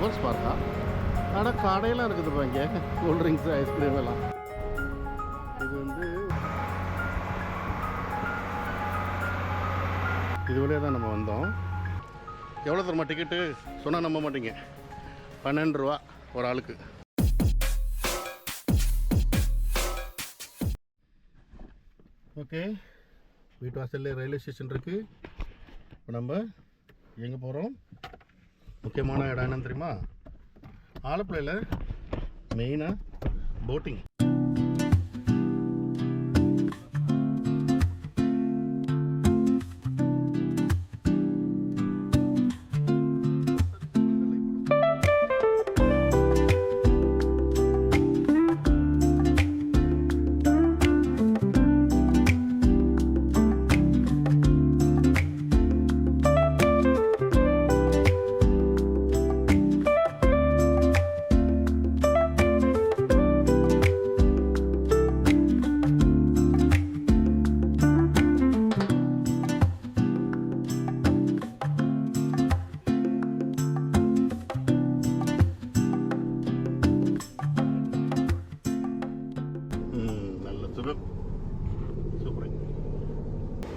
Lovers பார்க்கா. ஆனால் கடையெல்லாம் இருக்குதுப்பா இங்கே, கூல் ட்ரிங்க்ஸு ஐஸ்கிரீம் எல்லாம். இது வந்து இது வழியாக தான் நம்ம வந்தோம். எவ்வளோ தருமா டிக்கெட்டு சொன்னால் நம்ப மாட்டீங்க, 12 ரூபா ஒரு ஆளுக்கு. ஓகே, வீட்டு வாசல்ல ரயில்வே ஸ்டேஷன் இருக்குது. இப்போ நம்ம எங்கே போகிறோம்? முக்கியமான இடம் என்னன்னு தெரியுமா? ஆலப்புழையில் மெயினாக போட்டிங். சூப்பர்.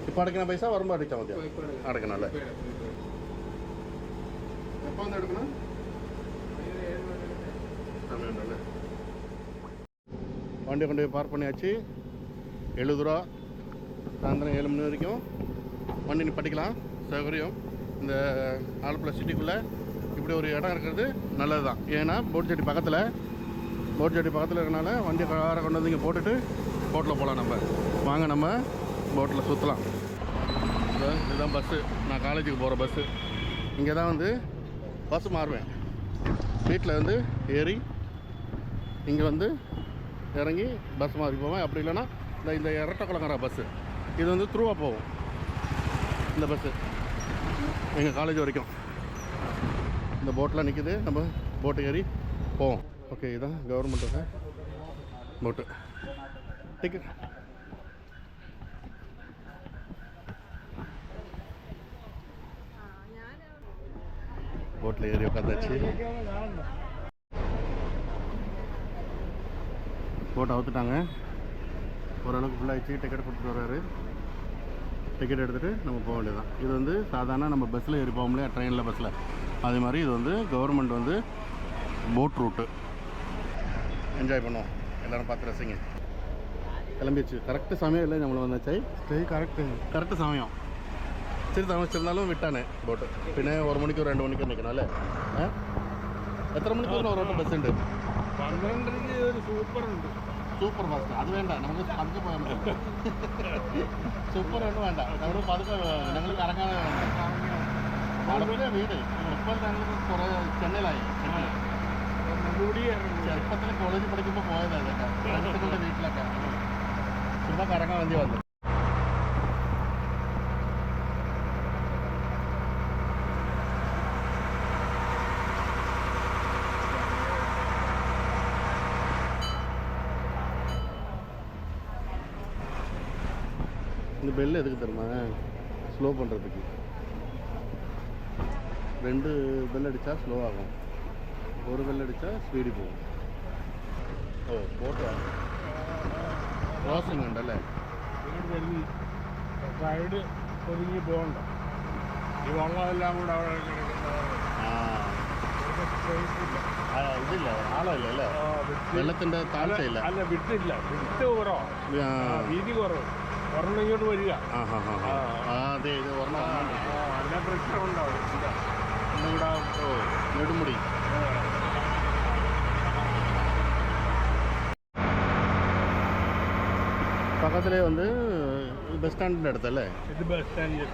இப்போ அடைக்கின பைசா வரும்போது அடிச்சா மதியம் அடைக்கணும்ல. எப்போ வந்து எடுக்கணும்? வண்டியை கொண்டு போய் பார்க் பண்ணியாச்சு. 70 ரூபா. சாயந்தரம் 7 மணி வரைக்கும் வண்டி நிப்பாட்டிக்கலாம், சௌகரியம். இந்த ஆலப்புழை சிட்டிக்குள்ளே இப்படி ஒரு இடம் இருக்கிறது நல்லது தான். ஏன்னா போட் ஜெட்டி பக்கத்தில் இருக்கனால வண்டியை காரை கொண்டு வந்து இங்கே போட்டுட்டு போட்டில் போகலாம். நம்ம வாங்க, நம்ம போட்டில் சுற்றலாம். இதுதான் பஸ்ஸு, நான் காலேஜுக்கு போகிற பஸ்ஸு. இங்கே தான் வந்து பஸ்ஸு மாறுவேன். வீட்டில் வந்து ஏறி இங்கே வந்து இறங்கி பஸ் மாறி போவேன். அப்படி இல்லைன்னா இந்த இரட்டக்குளங்கர பஸ்ஸு, இது வந்து த்ரூவாக போகும். இந்த பஸ்ஸு எங்கள் காலேஜ் வரைக்கும் இந்த போட்டில் நிற்கிது. நம்ம போட்டு ஏறி போவோம். ஓகே, இதுதான் கவர்மெண்ட்டோட போட்டு டிக்கெட். போட்டில் ஏறி உட்காந்தாச்சு. போட்டை அவுத்துட்டாங்க. ஓரளவுக்கு ஃபுல்லாகிடுச்சு. டிக்கெட் கொடுத்துட்டு வர்றாரு. டிக்கெட் எடுத்துகிட்டு நம்ம போக வேண்டியதுதான். இது வந்து சாதாரண நம்ம பஸ்ஸில் ஏறி போக முடியாது, ட்ரெயினில் பஸ்ஸில். அதே மாதிரி இது வந்து கவர்மெண்ட் வந்து போட் ரூட்டு. என்ஜாய் பண்ணுவோம், எல்லோரும் பார்த்து ரசிங்க. கிளம்பிடுச்சு. கரெக்டு சமயம் இல்லை நம்மளை வந்தாச்சு. கரெக்டு சமயம். சரி, தாமசிச்சிருந்தாலும் விட்டானே போட்டு. பின்னே 1 மணிக்கு 2 மணிக்கு நிற்கணும்ல. எத்தனை மணிக்கு ஒரு ரோட்டம் பஸ் உண்டு? 12 ஒரு சூப்பர் ஃபாஸ்ட். அது വേണ്ടാം, നമുക്ക് പതുക്കെ പോയാൽ മതി. സൂപ്പർ ഒന്നും വേണ്ട, നമ്മൾ പതുക്കെ ഞങ്ങൾക്ക് ഇറങ്ങാൻ ആലപ്പുഴ വീട്. ഇപ്പോൾ ഞങ്ങൾ കുറേ ചെന്നൈയിലായി. ചെറുപ്പത്തിൽ കോളേജിൽ പഠിക്കുമ്പോൾ പോയതാണ് ഫ്രണ്ട്സുകളുടെ വീട്ടിലൊക്കെ. ചുമ്മാ കറങ്ങാൻ വേണ്ടി വന്നു. இந்த பெல் எதுக்கு தெரியுமா? ஸ்லோ பண்ணுறதுக்கு. 2 பெல் அடித்தா ஸ்லோ ஆகும், 1 பெல் அடித்தா ஸ்பீடு போகும். ഓ, ബോട്ടോ ക്രോസിംഗ് ഉണ്ടല്ലേ? സൈഡ് ഒതുങ്ങി പോകണ്ട, ഈ വെള്ളമെല്ലാം കൂടെ അവിടെ ഇതില്ല, ആളല്ല അല്ലേ? വെള്ളത്തിൻ്റെ താഴ്ചയില്ല. അല്ല, വിട്ടില്ല, വിട്ട് കുറവാണ്, വീതി കുറവ്. ഒരെണ്ണം ഇങ്ങോട്ട് വരിക. അതെ, ഇത് ഒരെണ്ണം നല്ല പ്രശ്നം ഉണ്ടാവും. ഇവിടെ നെടുമുടി. பக்கத்துலேயே வந்து பஸ் ஸ்டாண்டிൻ്റെ അടുത്തല്ലേ? ഇത് ബസ് സ്റ്റാൻഡ്.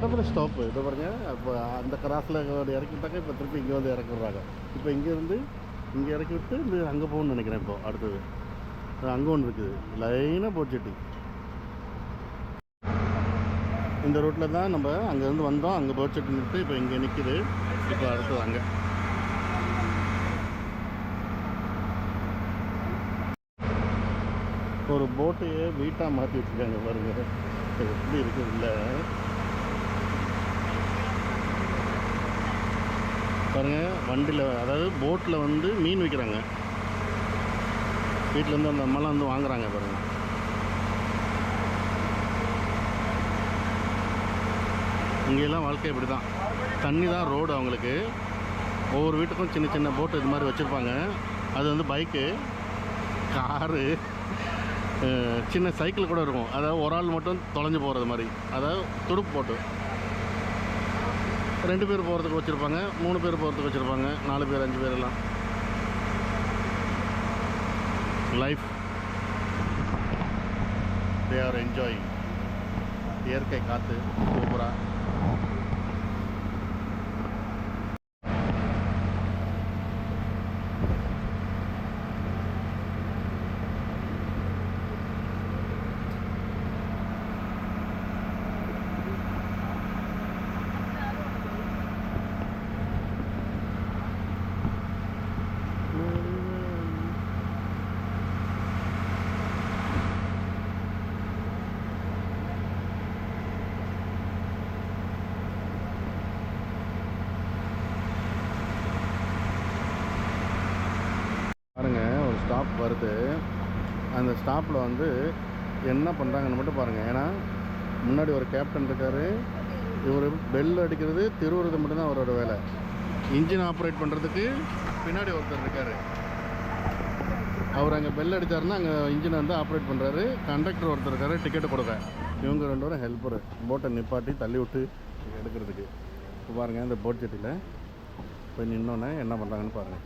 பக்கத்தில் ஸ்டாப்பு இதை பாருங்க. இப்போ அந்த கிராஸில் இறக்கி விட்டாக்க இப்போ திருப்பி இங்கே வந்து இறக்கி விட்றாங்க. இப்போ இங்கேருந்து இங்கே இறக்கி விட்டு இந்த அங்கே போகணும்னு நினைக்கிறேன். இப்போ அடுத்தது அங்கே ஒன்று இருக்குது லைனாக போட்செட்டி. இந்த ரோட்டில் தான் நம்ம அங்கேருந்து வந்தோம். அங்கே போட்செட்டி நிறுத்து இப்போ இங்கே நிற்கிது. இப்போ அடுத்தது அங்கே ஒரு போட்டையே வீட்டாக மாற்றி வச்சுருக்காங்க பாருங்க. எப்படி இருக்குது இல்லை பாருங்கள். வண்டியில் அதாவது போட்டில் வந்து மீன் விற்கிறாங்க. வீட்டிலேருந்து அந்த அம்மாலாம் வந்து வாங்குறாங்க பாருங்கள். இங்கெல்லாம் வாழ்க்கை இப்படி தான். தண்ணி தான் ரோடு அவங்களுக்கு. ஒவ்வொரு வீட்டுக்கும் சின்ன சின்ன போட்டு இது மாதிரி வச்சுருப்பாங்க. அது வந்து பைக்கு, காரு, சின்ன சைக்கிள் கூட இருக்கும். அதாவது ஒரு ஆள் மட்டும் தொலைஞ்சு போகிறது மாதிரி. அதாவது துடுப்பு போட்டு 2 பேர் போகிறதுக்கு வச்சுருப்பாங்க, 3 பேர் போகிறதுக்கு வச்சுருப்பாங்க, 4 பேர் 5 பேர் எல்லாம். Life they are enjoying. இயற்கை காற்று சூப்பராக. பாருங்க ஒரு ஸ்டாப் வருது. அந்த ஸ்டாப்பில் வந்து என்ன பண்ணுறாங்கன்னு மட்டும் பாருங்கள். ஏன்னா முன்னாடி ஒரு கேப்டன் இருக்கார். இவர் பெல் அடிக்கிறது திருவுறது மட்டும்தான் அவரோட வேலை. இன்ஜின் ஆப்ரேட் பண்ணுறதுக்கு பின்னாடி ஒருத்தர் இருக்கார். அவர் அங்கே பெல் அடித்தாருன்னா அங்கே இன்ஜினை வந்து ஆப்ரேட் பண்ணுறாரு. கண்டக்டர் ஒருத்தர் இருக்கார் டிக்கெட்டு கொடுக்க. இவங்க 2 பேரும் ஹெல்ப்பரு போட்டை நிப்பாட்டி தள்ளி விட்டு எடுக்கிறதுக்கு. இப்போ பாருங்கள் இந்த போட் ஜெட்டியில் போய் நின்னோன்னே என்ன பண்ணுறாங்கன்னு பாருங்கள்.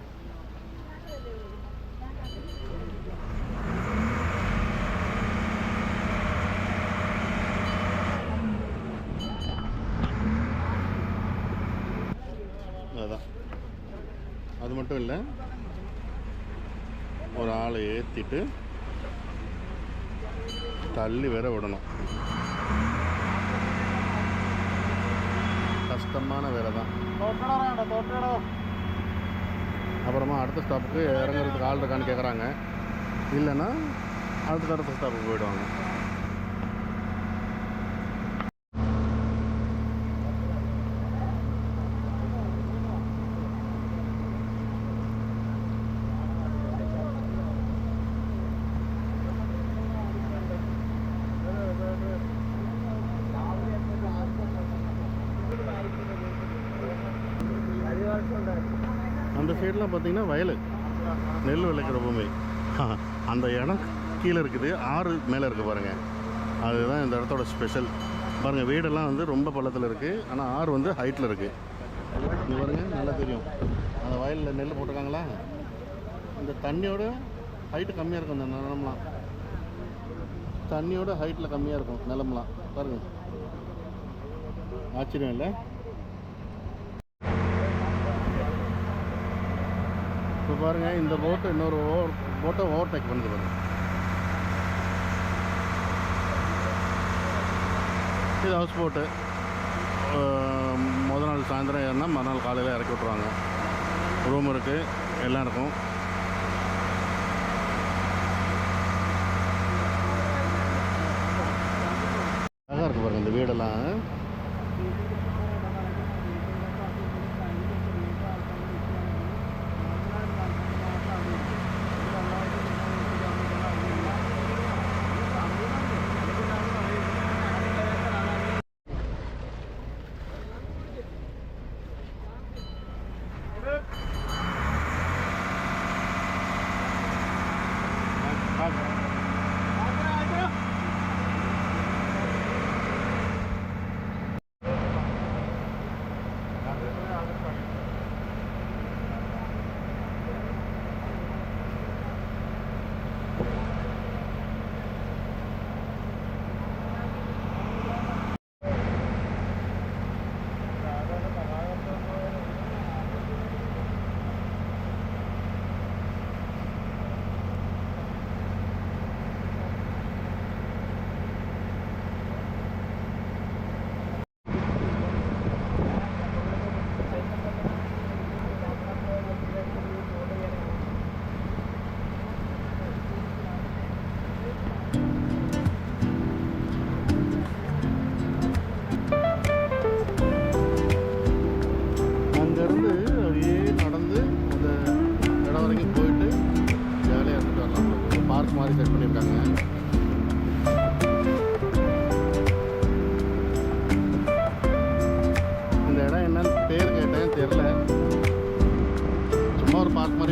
அதான் அது மட்டும் இல்லை, ஒரு ஆளை ஏற்றிட்டு தள்ளி வேற விடணும். கஷ்டமான வேலை தான். அப்புறமா அடுத்த ஸ்டாப்புக்கு இறங்குறதுக்கு ஆள் இருக்கான்னு கேட்குறாங்க. இல்லைன்னா அடுத்த ஸ்டாப்புக்கு போயிடுவாங்க. அந்த சைடெலாம் பார்த்தீங்கன்னா வயல், நெல் விளைக்கிற பூமி. அந்த இடம் கீழே இருக்குது, ஆறு மேலே இருக்குது பாருங்கள். அதுதான் இந்த இடத்தோட ஸ்பெஷல். பாருங்கள் வீடெல்லாம் வந்து ரொம்ப பள்ளத்தில் இருக்குது, ஆனால் ஆறு வந்து ஹைட்டில் இருக்குது. இங்கே பாருங்கள் நல்லா தெரியும். அந்த வயலில் நெல் போட்டிருக்காங்களா, இந்த தண்ணியோட ஹைட்டு கம்மியாக இருக்கும். இந்த நிலம்லாம் தண்ணியோட ஹைட்டில் கம்மியாக இருக்கும் நிலம்லாம். பாருங்கள் ஆச்சரியம் இல்லை? இப்போ பாருங்கள் இந்த போட்டு இன்னொரு போட்டை ஓவர்டேக் பண்ணுது பாருங்கள். இது ஹவுஸ் போட்டு முதல் நாள் சாயந்தரம் ஏறினா மறுநாள் காலையில் இறக்கி விட்ருவாங்க. ரூம் இருக்குது, எல்லாம் இருக்கும். அழகாக இருக்குது பாருங்கள் இந்த வீடெல்லாம்.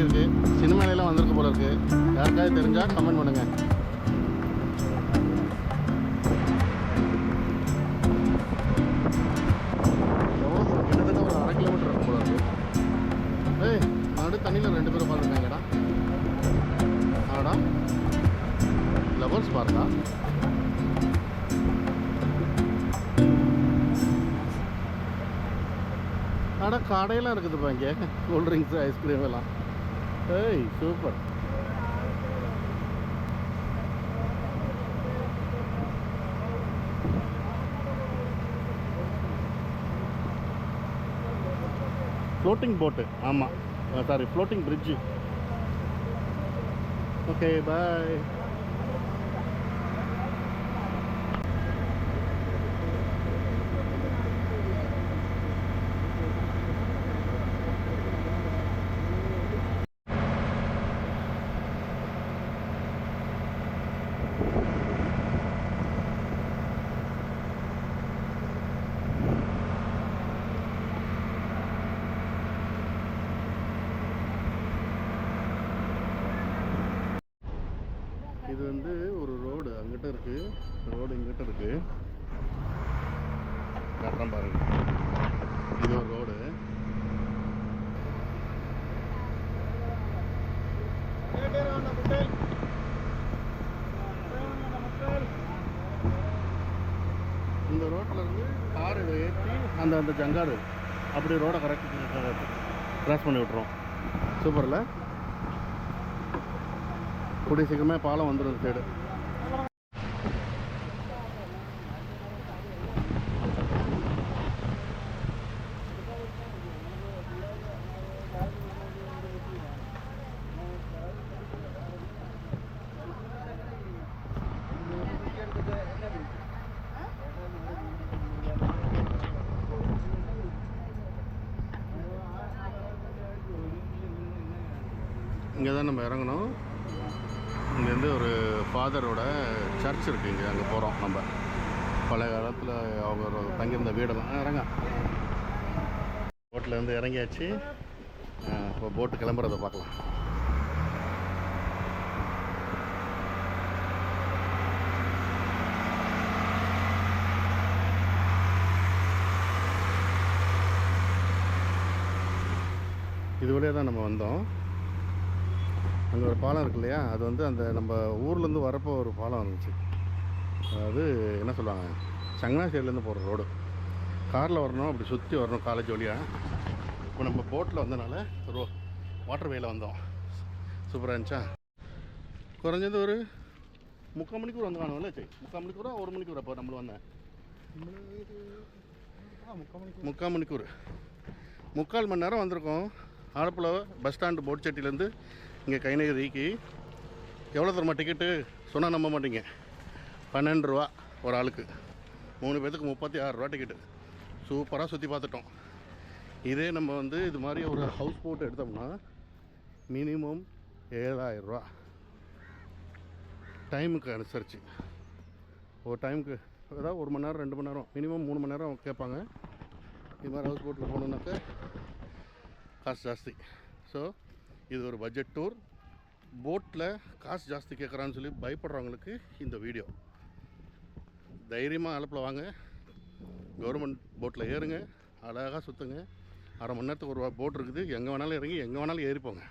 மாதிரி இருக்குது. சினிமாலையெல்லாம் வந்திருக்கு போல இருக்குது. யாருக்காவது தெரிஞ்சால் கமெண்ட் பண்ணுங்கள். கிட்டத்தட்ட ஒரு 1/2 கிலோமீட்டர் இருக்கும் போல இருக்குது. ஏய், நடு தண்ணியில் 2 பேரும் உட்காந்துருக்காங்கடா. ஆடா, லவர்ஸ் பார்க்கா. ஆடா, கடையெல்லாம் இருக்குதுப்பா இங்கே. கூல் ட்ரிங்க்ஸு, ஐஸ்கிரீம் எல்லாம். ஏய், சூப்பர். ஃப்ளோட்டிங் போட்டு, ஆமாம், சாரி, ஃப்ளோட்டிங் பிரிட்ஜு. ஓகே, பாய். இது வந்து ஒரு ரோடு அங்கிட்ட இருக்கு, ரோடு இங்கிட்ட இருக்கு. காட்டுறேன் பாருங்க. இது ஒரு ரோடு. இந்த ரோட்டில் இருந்து கார் ஏற்றி அந்த ஜங்காடு அப்படி ரோடை கரெக்டாக கிராஸ் பண்ணி விட்றோம். சூப்பரில் கூடிய சீக்கிரமே பாலம் வந்துடும் இந்த சைடு. இங்கே தான் நம்ம இறங்கணும். இங்கேருந்து ஒரு ஃபாதரோட சர்ச் இருக்குது இங்கே. அங்கே போகிறோம் நம்ம. பழைய காலத்தில் அவங்க தங்கியிருந்த வீடெல்லாம். இறங்க, போட்டில் இறங்கியாச்சு. இப்போ போட்டு கிளம்புறதை பார்க்கலாம். இது வழியாக தான் நம்ம வந்தோம். அங்கே ஒரு பாலம் இருக்கு இல்லையா, அது வந்து அந்த நம்ம ஊர்லேருந்து வரப்போ ஒரு பாலம் இருந்துச்சு. அதாவது என்ன சொல்லுவாங்க, சங்கனா சைட்லேருந்து போகிற ரோடு. காரில் வரணும், அப்படி சுற்றி வரணும் காலேஜ் வழியாக. இப்போ நம்ம போட்டில் வந்தனால வாட்டர் வேயில் வந்தோம். சூப்பராக இருந்துச்சா. குறைஞ்சது ஒரு 3/4 மணிக்கூர் வந்து காணும்ல. சரி, 3/4 மணிக்கூரா 1 மணிக்கூர். அப்போ நம்மளும் வந்தேன் 3/4 மணிக்கூர். 3/4 மணி நேரம் வந்திருக்கோம். ஆலப்புழா பஸ் ஸ்டாண்டு போட்செட்டிலேருந்து இங்கே கைநகரிக்கு எவ்வளோ தரமா டிக்கெட்டு சொன்னால் நம்ப மாட்டீங்க. 12 ரூபா ஒரு ஆளுக்கு. 3 பேர்த்துக்கு 36 ரூபா டிக்கெட்டு. சூப்பராக சுற்றி பார்த்துட்டோம். இதே நம்ம வந்து இது மாதிரி ஒரு ஹவுஸ் போட்டு எடுத்தோம்னா மினிமம் 7000 ரூபா டைமுக்கு அனுசரிச்சு. ஒரு டைமுக்கு ஏதாவது 1 மணி நேரம் 2 மணி நேரம் மினிமம் 3 மணி நேரம் கேட்பாங்க. இது மாதிரி ஹவுஸ் போட்டில் போகணுன்னாக்க காசு ஜாஸ்தி. ஸோ இது ஒரு பட்ஜெட் டூர். போட்டில் காசு ஜாஸ்தி கேட்குறான்னு சொல்லி பயப்படுறவங்களுக்கு இந்த வீடியோ. தைரியமாக ஆலப்புழா வாங்க, கவர்மெண்ட் போட்டில் ஏறுங்க, அழகாக சுற்றுங்க. 1/2 மணி நேரத்துக்கு ஒரு போட் இருக்குது. எங்கே வேணாலும் இறங்கி எங்கே வேணாலும் ஏறிப்போங்க.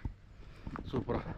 சூப்பராக.